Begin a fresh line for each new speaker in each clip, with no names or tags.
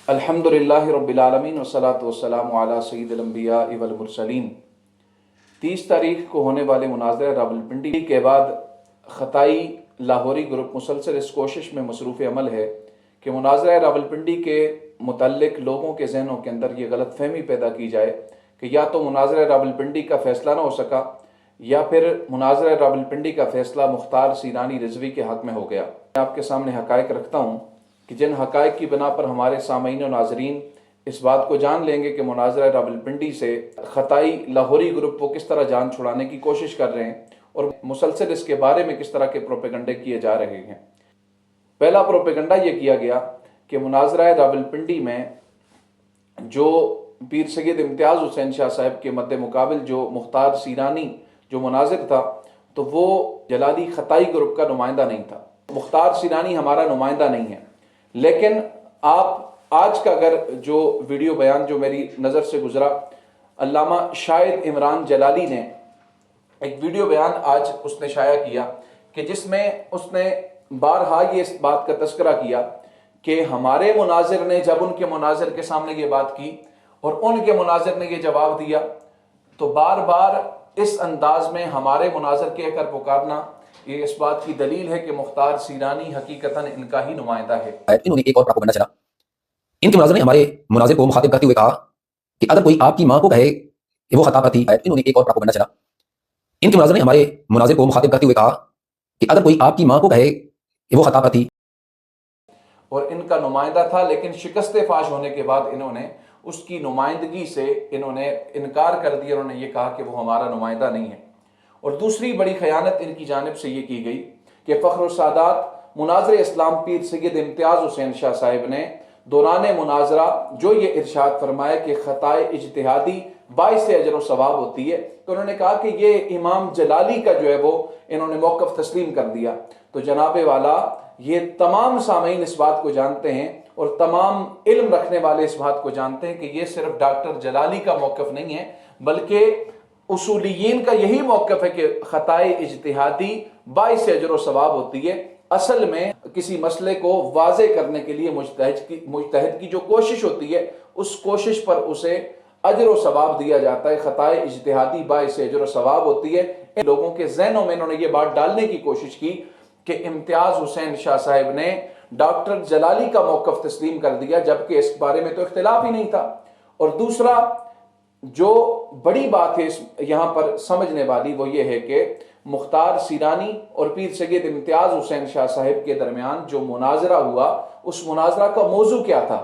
अल्हम्दुलिल्लाहि रब्बिल आलमीन वस्सलातु वस्सलामु अला सय्यिदिल अंबिया वल मुरसलीन। 30 तारीख को होने वाले मुनाज़रा रावलपिंडी के बाद ख़ताई लाहौरी ग्रुप मुसलसल इस कोशिश में मसरूफ़ अमल है कि मुनाज़रा रावलपिंडी के मुतल्लिक़ लोगों के जहनों के अंदर ये गलत फहमी पैदा की जाए कि या तो मुनाज़रा रावलपिंडी का फ़ैसला ना हो सका या फिर मुनाज़रा रावलपिंडी का फ़ैसला मुख्तार सीरानी रिजवी के हक़ में हो गया। मैं आपके सामने हक़ाइक़ रखता हूँ कि जिन हक़ाइक़ की बिना पर हमारे सामीन और नाज़रीन इस बात को जान लेंगे कि मुनाज़रा रावलपिंडी से ख़ताई लाहौरी ग्रुप को किस तरह जान छुड़ाने की कोशिश कर रहे हैं और मुसलसल इसके बारे में किस तरह के प्रोपेगंडे किए जा रहे हैं। पहला प्रोपेगंडा ये किया गया कि मुनाज़रा रावलपिंडी में जो पीर सैयद इम्तियाज़ हुसैन शाह साहब के मद्दे मुकाबिल जो मुख्तार सीरानी जो मुनाज़िर था तो वो जलाली ख़ताई ग्रुप का नुमाइंदा नहीं था। मुख्तार सीरानी हमारा नुमाइंदा नहीं है, लेकिन आप आज का अगर जो वीडियो बयान जो मेरी नज़र से गुजरा, अल्लामा शाहिद इमरान जलाली ने एक वीडियो बयान आज उसने शाया किया कि जिसमें उसने बारहा ये इस बात का तस्करा किया कि हमारे मुनाजिर ने जब उनके मुनाजिर के सामने ये बात की और उनके मुनाजिर ने ये जवाब दिया तो बार बार इस अंदाज में हमारे मुनाजिर के कर पुकारना ये इस बात की दलील है कि मुख्तार सीरानी हकीकतन इनका ही नुमाइंदा है।
इन्होंने एक और प्रोपेगेंडा चला। इनके मुनाज़िर ने हमारे मुनाज़िर को मुखातिब करते हुए कहा कि अगर कोई आपकी माँ को कहे कि वो खता पर थी। इन्होंने एक और प्रोपेगेंडा चला। इनके मुनाज़िर ने हमारे मुनाज़िर को मुखातिब करते हुए कहा कि अगर कोई आपकी माँ को कहे कि वो खता पर थी
और इनका नुमाइंदा था, लेकिन शिकस्त फाश होने के बाद इन्होंने उसकी नुमाइंदगी से इन्होंने इनकार कर दिया। उन्होंने ये कहा कि वो हमारा नुमाइंदा नहीं है। और दूसरी बड़ी खयानत इनकी जानिब से ये की गई कि फ़ख्र सादात मुनाज़िर इस्लाम पीर सैयद इम्तियाज़ हुसैन शाह साहिब ने दौरान मुनाज़रा जो ये इरशाद फरमाया कि ख़ताए इज्तिहादी बाइस अजर व सवाब होती है, तो उन्होंने कहा कि ये इमाम जलाली का जो है वो इन्होंने मौक़िफ़ तस्लीम कर दिया। तो जनाबे वाला ये तमाम सामीन इस बात को जानते हैं और तमाम इल्म रखने वाले इस बात को जानते हैं कि ये सिर्फ डॉक्टर जलाली का मौक़िफ़ नहीं है, बल्कि उसूलियीन का यही मौक़िफ़ है कि ख़ताए इज्तिहादी बाइस अजर व सवाब होती है। असल में किसी मसले को वाज़े करने के लिए मुज्तहिद की जो कोशिश होती है उस कोशिश पर उसे अजर व सवाब दिया जाता है। ख़ताए इज्तिहादी बाइस अजर व सवाब होती है। इन लोगों के ज़हनों में इन्होंने ये बात डालने की कोशिश की कि इम्तियाज़ हुसैन शाह साहिब ने डॉक्टर जलाली का मौक़िफ़ तस्लीम कर दिया, जबकि इस बारे में तो इख्तिलाफ ही नहीं था। और दूसरा जो बड़ी बात है यहाँ पर समझने वाली वो ये है कि मुख्तार सीरानी और पीर सैयद इम्तियाज़ हुसैन शाह साहिब के दरमियान जो मुनाज़रा हुआ उस मुनाज़रा का मौजू क्या था।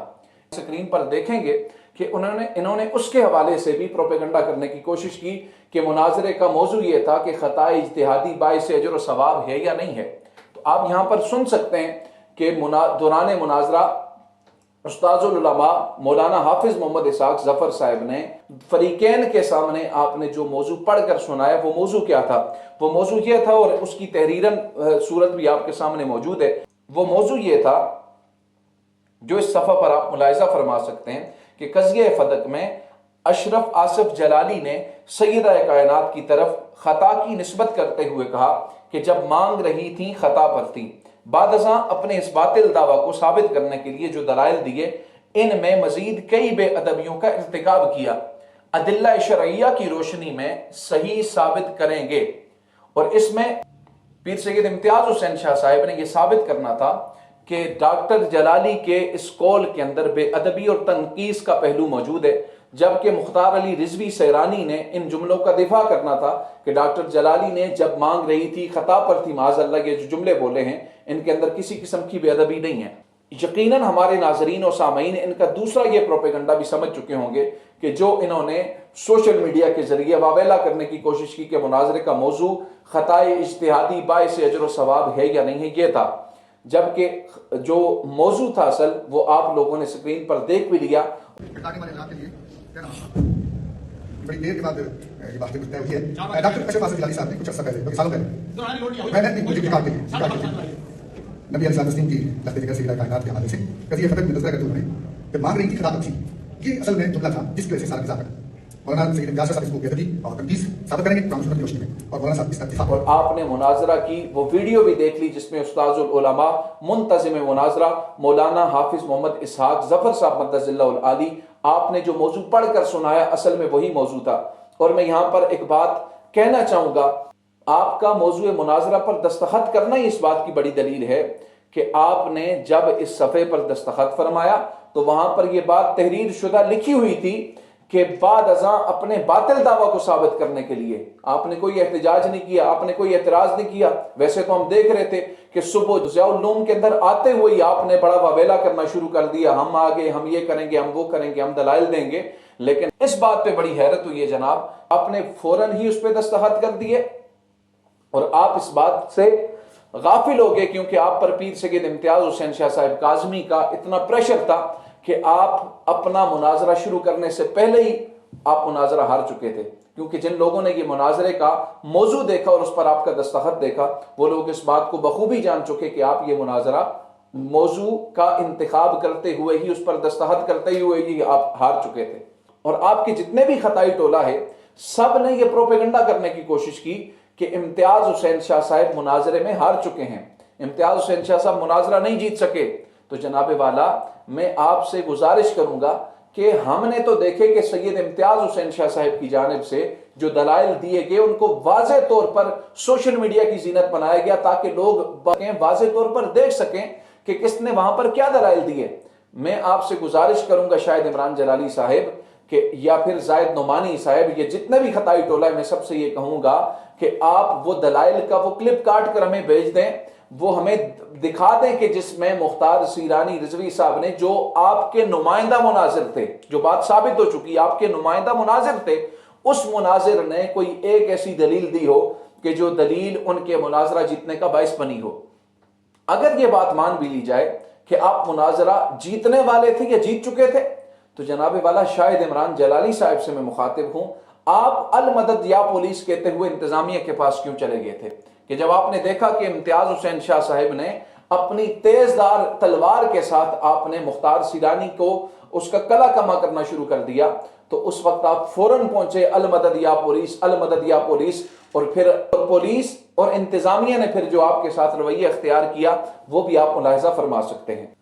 स्क्रीन पर देखेंगे कि इन्होंने उसके हवाले से भी प्रोपेगंडा करने की कोशिश की कि मुनाज़रे का मौजू ये था कि ख़ताए इज्तिहादी बाइस अजर व सवाब है या नहीं है। तो आप यहाँ पर सुन सकते हैं कि दौरान मुनाज़रा उस्ताजुल उलमा मौलाना हाफिज मोहम्मद इसाक ज़फ़र साहब ने फ़रीक़ैन के सामने आपने जो मौजू पढ़कर सुनाया वो मौजू क्या था। वो मौजू ये था और उसकी तहरीरन सूरत भी आपके सामने मौजूद है। वो मौजू ये था जो इस सफ़ा पर आप मुलाहिज़ा फरमा सकते हैं कि क़ज़िया फ़दक में अशरफ आसिफ जलाली ने सय्यदा कायनात की तरफ ख़ता की निस्बत करते हुए कहा कि जब मांग रही थी ख़ता पर थी। बाद अज़ां अपने इस बातिल दावा को साबित करने के लिए जो दलाइल दिए इनमें मजीद कई बेअदबियों का इर्तिकाब किया। अदिल्ला शरइया की रोशनी में सही साबित करेंगे। और इसमें पीर सैयद इम्तियाज़ हुसैन शाह साहिब ने यह साबित करना था कि डॉक्टर जलाली के इस कौल के अंदर बेअदबी और तनकीस का पहलू मौजूद है, जबकि मुख्तार अली रिजवी सैरानी ने इन जुमलों का दिफा करना था कि डॉक्टर जलाली ने जब मांग रही थी खता पर थी माज़अल्लाह, ये जो जुमले बोले हैं इनके अंदर किसी किस्म की बेअदबी नहीं है। यकीनन हमारे नाजरीन और सामीन इनका दूसरा ये प्रोपेगंडा भी समझ चुके होंगे कि जो इन्होंने सोशल मीडिया के जरिए वावेला करने की कोशिश की कि मुनाज़रे का मौजू ख़ताए इज्तिहादी बाइस अजर व सवाब है या नहीं है, ये था। जबकि जो मौजू था असल वो आप लोगों ने स्क्रीन पर देख भी लिया।
बड़ी देर के बाद ये बात तय हुई है। डॉक्टर अशरफ आसिफ जलाली साहब ने कुछ अर्सा पहले सालों पहले मैंने मुझे निकाल के नबी अलैहि तस्लीम की लफ्ज़ जिक्र सय्यदा कायनात के हवाले से क़ज़िया फ़दक में नज़र करते उन्होंने कि मांग रही थी खिलाफत थी। ये असल में जुमला था जिसकी वजह से सारा किस्सा मौलाना सैयद इम्तियाज साहब इसको बेदबी और तनकीस साबित करेंगे कुरान सुन्नत की रोशनी में, और मौलाना साहब इसका इत्तिफाक।
और आपने मुनाजरा की वो वीडियो भी देख ली जिसमें उस्ताजुल उलमा मुंतजिम मुनाजरा मौलाना हाफिज मोहम्मद इसहाक जफर साहब मद्दजिल्लाहुल आली, आपने जो मौजू पढ़कर सुनाया असल में वही मौजू था। और मैं यहाँ पर एक बात कहना चाहूँगा, आपका मौजू मुनाजरा पर दस्तखत करना ही इस बात की बड़ी दलील है कि आपने जब इस सफ़े पर दस्तखत फरमाया तो वहाँ पर यह बात तहरीर शुदा लिखी हुई थी कि बाद अज़ां अपने बातिल दावा को साबित करने के लिए आपने कोई एहतजाज नहीं किया, आपने कोई एतराज़ नहीं किया। वैसे तो हम देख रहे थे कि सुबह ज़ियाउल नूम के अंदर आते हुए ही आपने बड़ा वावेला करना शुरू कर दिया, हम आगे, हम ये करेंगे, हम वो करेंगे, हम दलाइल देंगे। लेकिन इस बात पे बड़ी हैरत हुई है जनाब, आपने फौरन ही उस पर दस्तखत कर दिए और आप इस बात से गाफिल हो गए क्योंकि आप पर पीर सैयद इम्तियाज हुसैन शाह साहब काज़मी का इतना प्रेशर था कि आप अपना मुनाजरा शुरू करने से पहले ही आप मुनाजरा हार चुके थे। क्योंकि जिन लोगों ने ये मुनाजरे का मौजू देखा और उस पर आपका दस्तखत देखा, वो लोग इस बात को बखूबी जान चुके कि आप ये मुनाजरा मौजू का इंतखाब करते हुए ही, उस पर दस्तखत करते हुए ही आप हार चुके थे। और आपके जितने भी खताई टोला है, सब ने ये प्रोपेगेंडा करने की कोशिश की कि इम्तियाज हुसैन शाह साहब मुनाजरे में हार चुके हैं, इम्तियाज हुसैन शाह साहब मुनाजरा नहीं जीत सके। तो जनाब वाला, मैं आपसे गुजारिश करूंगा कि हमने तो देखे कि सैयद इम्तियाज हुसैन शाह साहब की जानिब से जो दलाइल दिए गए उनको वाज़े तौर पर सोशल मीडिया की जीनत बनाया गया ताकि लोग वाज़े तौर पर देख सकें कि किसने वहां पर क्या दलाइल दिए। मैं आपसे गुजारिश करूंगा शायद इमरान जलाली साहब कि या फिर जायद नुमानी साहब, ये जितने भी खताई टोला है, मैं सबसे ये कहूंगा कि आप वो दलाइल का वो क्लिप काट कर हमें भेज दें, वो हमें दिखा दें कि जिसमें मुख्तार सीरानी रिजवी साहब ने, जो आपके नुमाइंदा मुनाजिर थे, जो बात साबित हो चुकी, आपके नुमाइंदा मुनाजिर थे, उस मुनाजिर ने कोई एक ऐसी दलील दी हो कि जो दलील उनके मुनाजरा जीतने का बायस बनी हो। अगर ये बात मान भी ली जाए कि आप मुनाजरा जीतने वाले थे या जीत चुके थे, तो जनाबे वाला शायद इमरान जलाली साहब से मैं मुखातिब हूं, आप अल मदद या पुलिस कहते हुए इंतजामिया के पास क्यों चले गए थे कि जब आपने देखा कि इम्तियाज हुसैन शाह साहब ने अपनी तेजदार तलवार के साथ आपने मुख्तार सीरानी को उसका कला कमा करना शुरू कर दिया, तो उस वक्त आप फौरन पहुंचे अल मदद या पुलिस, अल मदद या पुलिस, और फिर पुलिस और इंतजामिया ने फिर जो आपके साथ रवैया इख्तियार किया वो भी आप मुलाहिजा फरमा सकते हैं।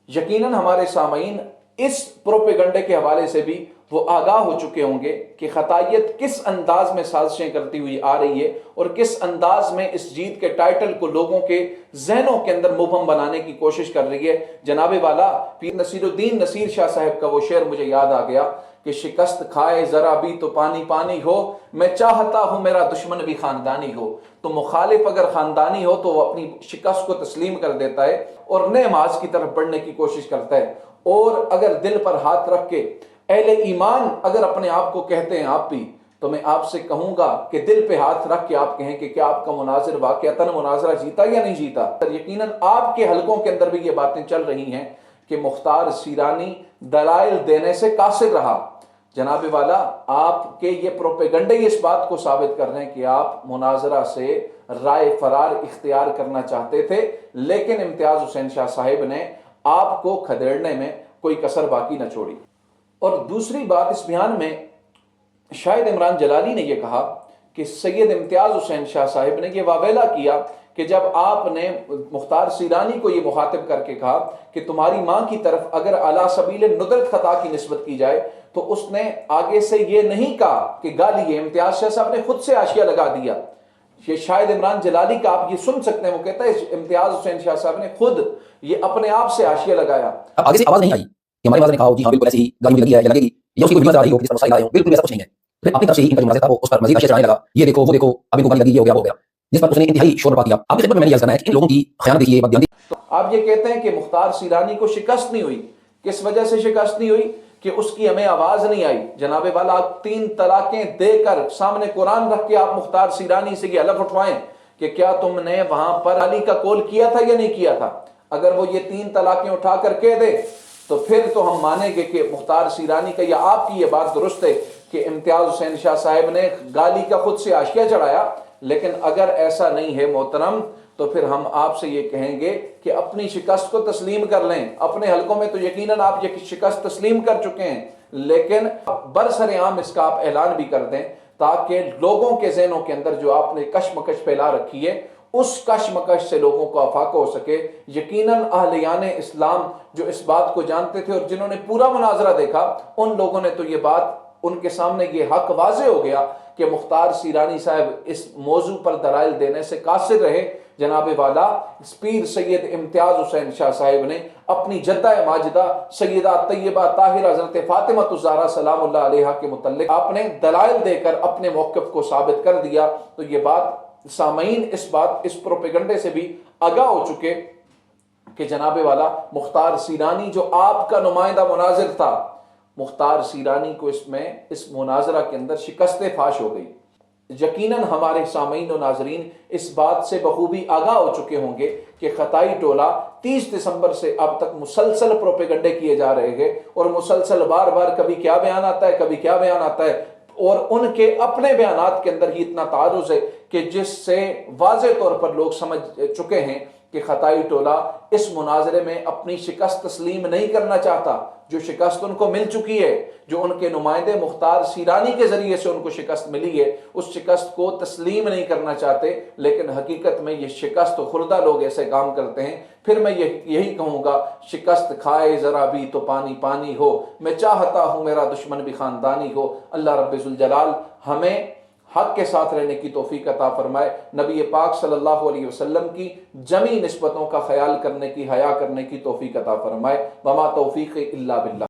यकीनन हमारे सामीन इस प्रोपेगंडे के हवाले से भी वो आगाह हो चुके होंगे कि खतायत किस अंदाज में साजिशें करती हुई आ रही है और किस अंदाज में इस जीत के टाइटल को लोगों के जहनों के अंदर मुबहम बनाने की कोशिश कर रही है। जनाबे वाला पीर नसीरुद्दीन नसीर शाह साहब का वो शेर मुझे याद आ गया कि शिकस्त खाए जरा भी तो पानी पानी हो, मैं चाहता हूं मेरा दुश्मन भी खानदानी हो। तो मुखालिफ अगर खानदानी हो तो वो अपनी शिकस्त को तस्लीम कर देता है और नए माज की तरफ बढ़ने की कोशिश करता है। और अगर दिल पर हाथ रख के अहले ईमान अगर अपने आप को कहते हैं आप भी, तो मैं आपसे कहूंगा कि दिल पे हाथ रख के आप कहें कि क्या आपका मुनाजिर वाकईतन मुनाजरा जीता या नहीं जीता। यकीनन आपके हलकों के अंदर भी ये बातें चल रही हैं कि मुख्तार सीरानी दलाइल देने से कासिर रहा। जनाबे वाला, आपके ये प्रोपेगंडे इस बात को साबित कर रहे हैं कि आप मुनाजरा से राय फरार इख्तियार करना चाहते थे, लेकिन इम्तियाज हुसैन शाह साहिब ने आपको खदेड़ने में कोई कसर बाकी न छोड़ी। और दूसरी बात, इस बयान में शायद इमरान जलाली ने यह कहा कि सैयद इम्तियाज हुसैन शाह साहिब ने यह वावेला किया कि जब आपने मुख्तार सीरानी को यह मुखातिब करके कहा कि तुम्हारी मां की तरफ अगर अला सबील नुदरत खता की निस्बत की जाए, तो उसने आगे से यह नहीं कहा कि गाली है, इम्तियाज शाह साहब ने खुद से हाशिया लगा दिया। ये शायद इमरान जलाली का आप ये सुन सकते हैं, वो कहता है इम्तियाज हुसैन शाह साहब ने खुद ये अपने आप से हाशिया लगाया।
अब आगे से आवाज नहीं आई कि हमारे ने कहा कि हाँ बिल्कुल ऐसी ही गाली लगी है या लगेगी या उसकी कोई आ रही हो कि मसाइल आए हो, बिल्कुल ऐसा कुछ नहीं है। फिर अपनी तरफ से ही इनका जो मुनाज़िर था वो उस पर मजीद आशिया लगा, ये देखो वो देखो अभी को गाली लगी, ये हो गया वो हो गया, जिस पर उसने इंतहाई शोर किया। आपकी खिदमत में मैंने ये करना है कि इन लोगों की खयानत देखिए, बददियां।
तो आप ये कहते हैं कि मुख्तार सीरानी को शिकस्त नहीं हुई, किस वजह से शिकस्त नहीं हुई कि उसकी हमें आवाज नहीं आई। जनाबे वाला, आप 3 तलाकें देकर सामने कुरान रख के आप मुख्तार सीरानी से ये हलफ उठवाएं कि क्या तुमने वहां पर अली का कौल किया था या नहीं किया था। اگر وہ یہ 3 طلاقیں اٹھا کر کہہ دے تو پھر تو ہم مانیں گے کہ مختار سیرانی کا یا آپ کی یہ بات درست ہے کہ امتیاز حسین شاہ صاحب نے گالی کا خود سے حاشیہ چڑھایا، لیکن اگر ایسا نہیں ہے محترم تو پھر ہم آپ سے یہ کہیں گے کہ اپنی شکست کو تسلیم کر لیں۔ اپنے حلقوں میں تو یقیناً آپ یہ شکست تسلیم کر چکے ہیں، لیکن برسر عام اس کا آپ اعلان بھی کر دیں تاکہ لوگوں کے ذہنوں کے اندر جو آپ نے کشمکش پھیلا رکھی ہے اس کشمکش سے لوگوں کو افاقہ ہو سکے۔ یقیناً اہلیان اسلام جو اس بات کو جانتے تھے اور جنہوں نے پورا مناظرہ دیکھا، ان لوگوں نے تو یہ بات، ان کے سامنے یہ حق واضح ہو گیا کہ مختار سیرانی صاحب اس موضوع پر دلائل دینے سے قاصر رہے۔ جناب والا پیر سید امتیاز حسین شاہ صاحب نے اپنی جدہ ماجدہ سیدہ طیبہ طاہرہ حضرت فاطمہ الزہرا سلام اللہ علیہا کے متعلق آپ نے دلائل دے کر اپنے موقف کو ثابت کر دیا۔ تو یہ بات سامعین اس پروپیگنڈے سے بھی آگاہ ہو چکے کہ جناب والا مختار سیرانی جو آپ کا نمائندہ مناظر تھا، مختار سیرانی کو اس مناظرہ کے اندر شکست فاش ہو گئی۔ یقیناً ہمارے سامعین و ناظرین اس بات سے بخوبی آگاہ ہو چکے ہوں گے کہ خطائی ٹولہ 30 دسمبر سے اب تک مسلسل پروپیگنڈے کیے جا رہے ہیں اور مسلسل بار بار کبھی کیا بیان آتا ہے، کبھی کیا بیان آتا ہے، اور ان کے اپنے بیانات کے اندر ہی اتنا تعارض ہے کہ جس سے واضح طور پر لوگ سمجھ چکے ہیں کہ خطائی ٹولہ اس مناظرے میں اپنی شکست تسلیم نہیں کرنا چاہتا۔ جو شکست ان کو مل چکی ہے، جو ان کے نمائندے مختار سیرانی کے ذریعے سے ان کو شکست ملی ہے، اس شکست کو تسلیم نہیں کرنا چاہتے، لیکن حقیقت میں یہ شکست خوردہ لوگ ایسے کام کرتے ہیں۔ پھر میں یہی کہوں گا، شکست کھائے ذرا بھی تو پانی پانی ہو، میں چاہتا ہوں میرا دشمن بھی خاندانی ہو۔ اللہ رب ذوالجلال ہمیں حق کے ساتھ رہنے کی توفیق عطا فرمائے، نبی پاک صلی اللہ علیہ وسلم کی جمی نسبتوں کا خیال کرنے کی، حیا کرنے کی توفیق عطا فرمائے۔ وما توفیق الا باللہ۔